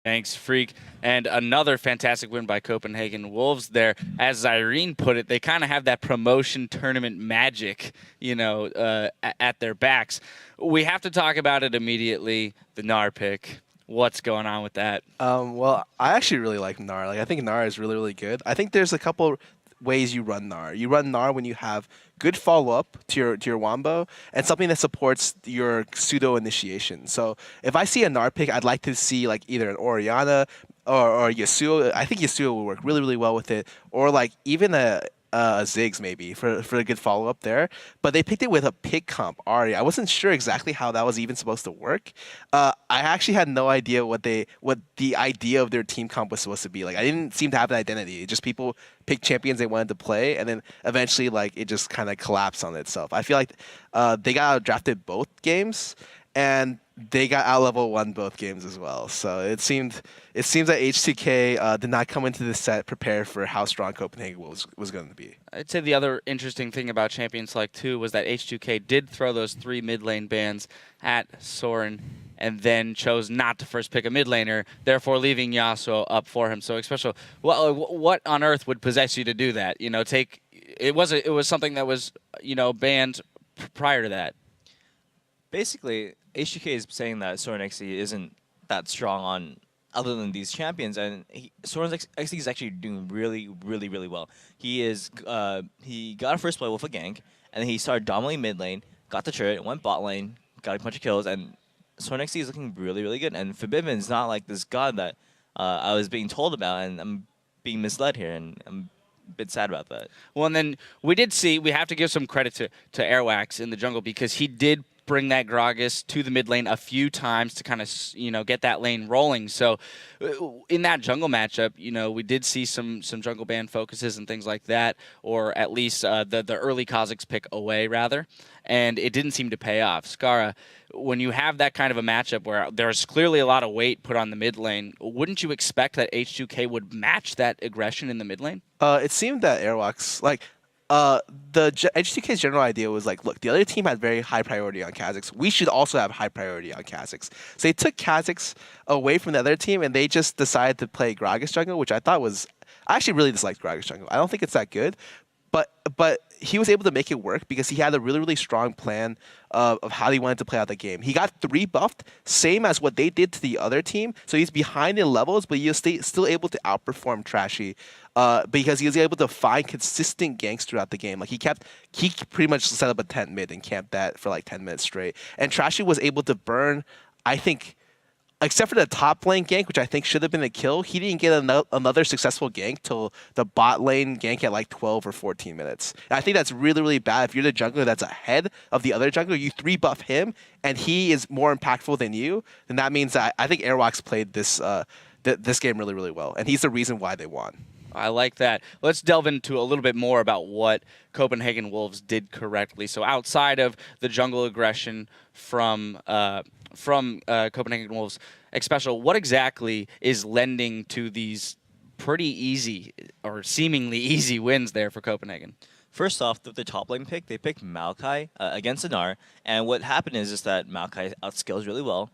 Thanks, Freak. And another fantastic win by Copenhagen Wolves there. As Irene put it, they kind of have that promotion tournament magic, at their backs. We have to talk about it immediately, the gnar pick. What's going on with that? Well, I actually really like gnar. I think gnar is really, really good. I think there's a couple ways you run gnar. You run gnar when you have good follow-up to your wombo and something that supports your pseudo initiation. So if I see a gnar pick, I'd like to see either an Orianna or Yasuo. I think Yasuo will work really, really well with it, or even a Ziggs maybe for a good follow up there, but they picked it with a pick comp ahri. I wasn't sure exactly how that was even supposed to work. I actually had no idea what the idea of their team comp was supposed to be. I didn't seem to have an identity. Just people picked champions they wanted to play, and then eventually it just kind of collapsed on itself. I feel like they got drafted both games, and they got out level 1 both games as well. So it seems that H2k did not come into this set prepared for how strong Copenhagen was going to be. I'd say the other interesting thing about Champion Select 2 was that H2k did throw those 3 mid lane bans at Soren and then chose not to first pick a mid laner, therefore leaving Yasuo up for him. So Xpecial, what on earth would possess you to do that? It was something that was banned prior to that. Basically, H2k is saying that Soren XE isn't that strong on other than these champions, and Soren XE is actually doing really, really, really well. He got a first play with a gank, and then he started dominating mid lane, got the turret, went bot lane, got a bunch of kills, and Soren XE is looking really, really good. And Forbidden's not like this god that I was being told about, and I'm being misled here, and I'm a bit sad about that. Well, and then we have to give some credit to Airwax in the jungle, because he did bring that Gragas to the mid lane a few times to kind of get that lane rolling. So in that jungle matchup, we did see some jungle ban focuses and things like that, or at least the early Kha'Zix pick away rather, and it didn't seem to pay off. Scarra, when you have that kind of a matchup where there's clearly a lot of weight put on the mid lane, wouldn't you expect that H2k would match that aggression in the mid lane? It seemed that Airwax the H2k's general idea was look, the other team had very high priority on Kha'Zix. We should also have high priority on Kha'Zix. So they took Kha'Zix away from the other team, and they just decided to play Gragas jungle, which I thought was... I actually really disliked Gragas jungle. I don't think it's that good, but he was able to make it work because he had a really, really strong plan of how he wanted to play out the game. He got 3 buffed, same as what they did to the other team. So he's behind in levels, but he was still able to outperform Trashy because he was able to find consistent ganks throughout the game. He pretty much set up a tent mid and camped that for 10 minutes straight. And Trashy was able to burn, I think, except for the top lane gank, which I think should have been a kill, he didn't get another successful gank till the bot lane gank at 12 or 14 minutes. And I think that's really, really bad. If you're the jungler that's ahead of the other jungler, you 3-buff him, and he is more impactful than you, then that means that I think Airwax played this game really, really well, and he's the reason why they won. I like that. Let's delve into a little bit more about what Copenhagen Wolves did correctly. So outside of the jungle aggression from Copenhagen Wolves, Xpecial, what exactly is lending to these pretty easy or seemingly easy wins there for Copenhagen? First off, the top lane pick, they picked Maokai against gnar, and what happened is that Maokai outskills really well.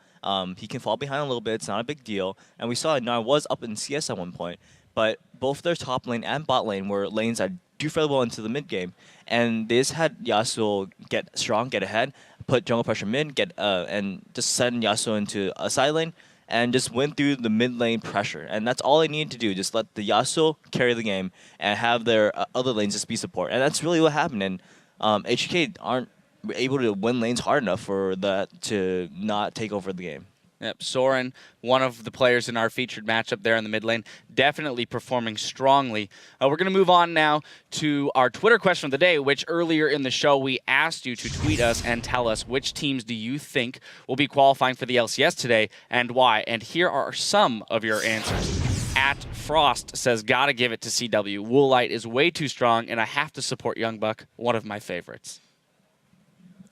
He can fall behind a little bit, it's not a big deal, and we saw gnar was up in CS at one point, but both their top lane and bot lane were lanes that do fairly well into the mid game, and they just had Yasuo get strong, get ahead, put jungle pressure mid, and just send Yasuo into a side lane, and just went through the mid lane pressure. And that's all they needed to do, just let the Yasuo carry the game and have their other lanes just be support. And that's really what happened. And HK aren't able to win lanes hard enough for that to not take over the game. Yep, Soren, one of the players in our featured matchup there in the mid lane, definitely performing strongly. We're going to move on now to our Twitter question of the day, which earlier in the show we asked you to tweet us and tell us which teams do you think will be qualifying for the LCS today and why. And here are some of your answers. At Frost says, gotta give it to CW. Woolite is way too strong, and I have to support Youngbuck, one of my favorites.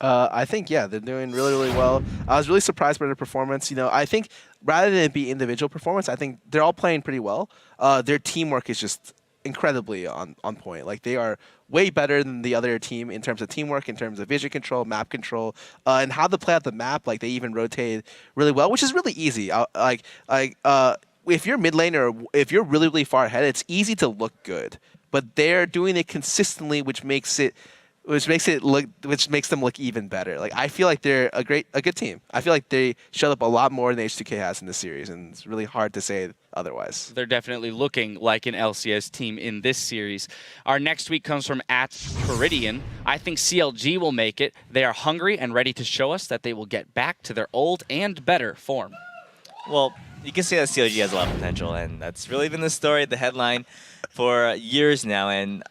I think, yeah, they're doing really, really well. I was really surprised by their performance. I think rather than it be individual performance, I think they're all playing pretty well. Their teamwork is just incredibly on point. They are way better than the other team in terms of teamwork, in terms of vision control, map control, and how to play out the map. They even rotated really well, which is really easy. if you're mid lane or if you're really, really far ahead, it's easy to look good. But they're doing it consistently, which makes them look even better. Like I feel like they're a good team. I feel like they showed up a lot more than H2k has in this series, and it's really hard to say otherwise. They're definitely looking like an LCS team in this series. Our next tweet comes from @Peridian. I think CLG will make it. They are hungry and ready to show us that they will get back to their old and better form. Well, you can say that CLG has a lot of potential, and that's really been the story, the headline for years now. And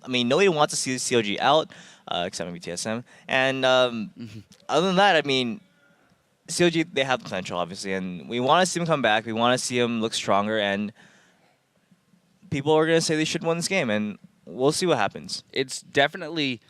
I mean, nobody wants to see CLG out, except maybe TSM. And other than that, I mean, CLG, they have the potential, obviously, and we want to see them come back. We want to see them look stronger, and people are going to say they should win this game, and we'll see what happens. It's definitely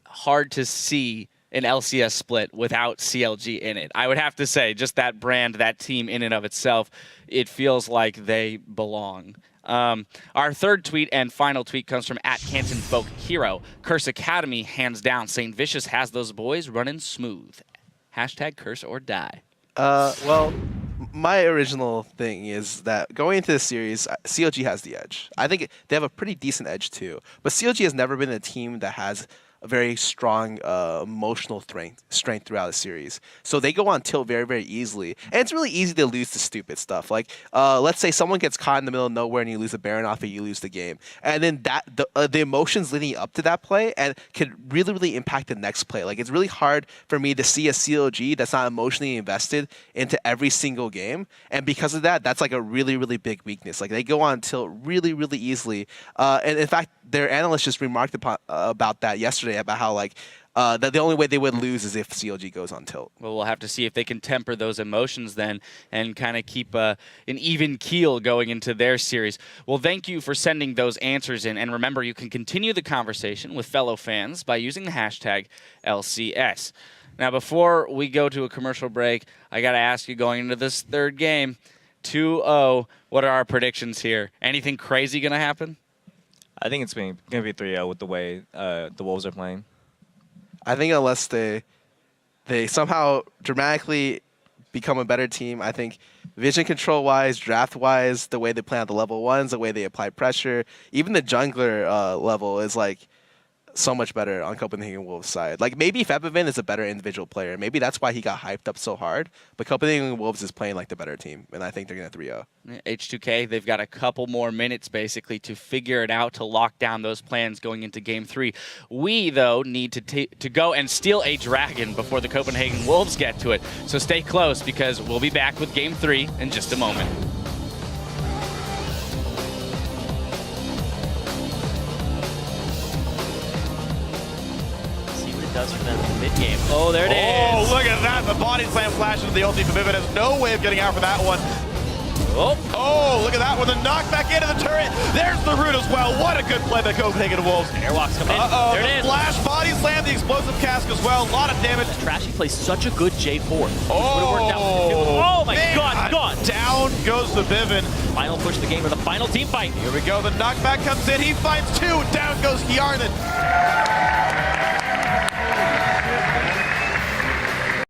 hard to see an LCS split without CLG in it. I would have to say, just that brand, that team in and of itself, it feels like they belong. Our third tweet and final tweet comes from @CantonFolkHero. Curse Academy, hands down. St. Vicious has those boys running smooth. #curse or die. Well, my original thing is that going into this series, CLG has the edge. I think they have a pretty decent edge too. But CLG has never been a team that has a very strong emotional strength throughout the series. So they go on tilt very, very easily. And it's really easy to lose to stupid stuff. Like, let's say someone gets caught in the middle of nowhere and you lose a Baron off it, you lose the game. And then the emotions leading up to that play and can really, really impact the next play. Like, it's really hard for me to see a CLG that's not emotionally invested into every single game. And because of that, that's like a really, really big weakness. Like, they go on tilt really, really easily. And in fact, their analyst just remarked about that yesterday, about how like that the only way they would lose is if CLG goes on tilt. Well, we'll have to see if they can temper those emotions then and kind of keep an even keel going into their series. Well, thank you for sending those answers in. And remember, you can continue the conversation with fellow fans by using the hashtag LCS. Now, before we go to a commercial break, I got to ask you, going into this third game, 2-0, what are our predictions here? Anything crazy going to happen? I think it's going to be 3-0 with the way the Wolves are playing. I think unless they somehow dramatically become a better team, I think vision control-wise, draft-wise, the way they play on the level ones, the way they apply pressure, even the jungler level is like so much better on Copenhagen Wolves' side. Like, maybe Febivin is a better individual player. Maybe that's why he got hyped up so hard. But Copenhagen Wolves is playing like the better team, and I think they're going to 3-0. H2k, they've got a couple more minutes, basically, to figure it out, to lock down those plans going into Game 3. We, though, need to go and steal a dragon before the Copenhagen Wolves get to it. So stay close, because we'll be back with Game 3 in just a moment. Does for them in the mid-game. Oh, there it is. Oh, look at that. The body slam flash into the ulti. Fabivin has no way of getting out for that one. Oh, look at that with a knockback into the turret. There's the root as well. What a good play by Copenhagen Wolves. Airwalks come in. Uh-oh, There it is. the flash body slam, the explosive cask as well. A lot of damage. Trashy plays such a good J4. Oh, My man. God, gone. Down goes the Vivin. Final push of the game or the final team fight. Here we go. The knockback comes in. He finds two. Down goes Hjarnan.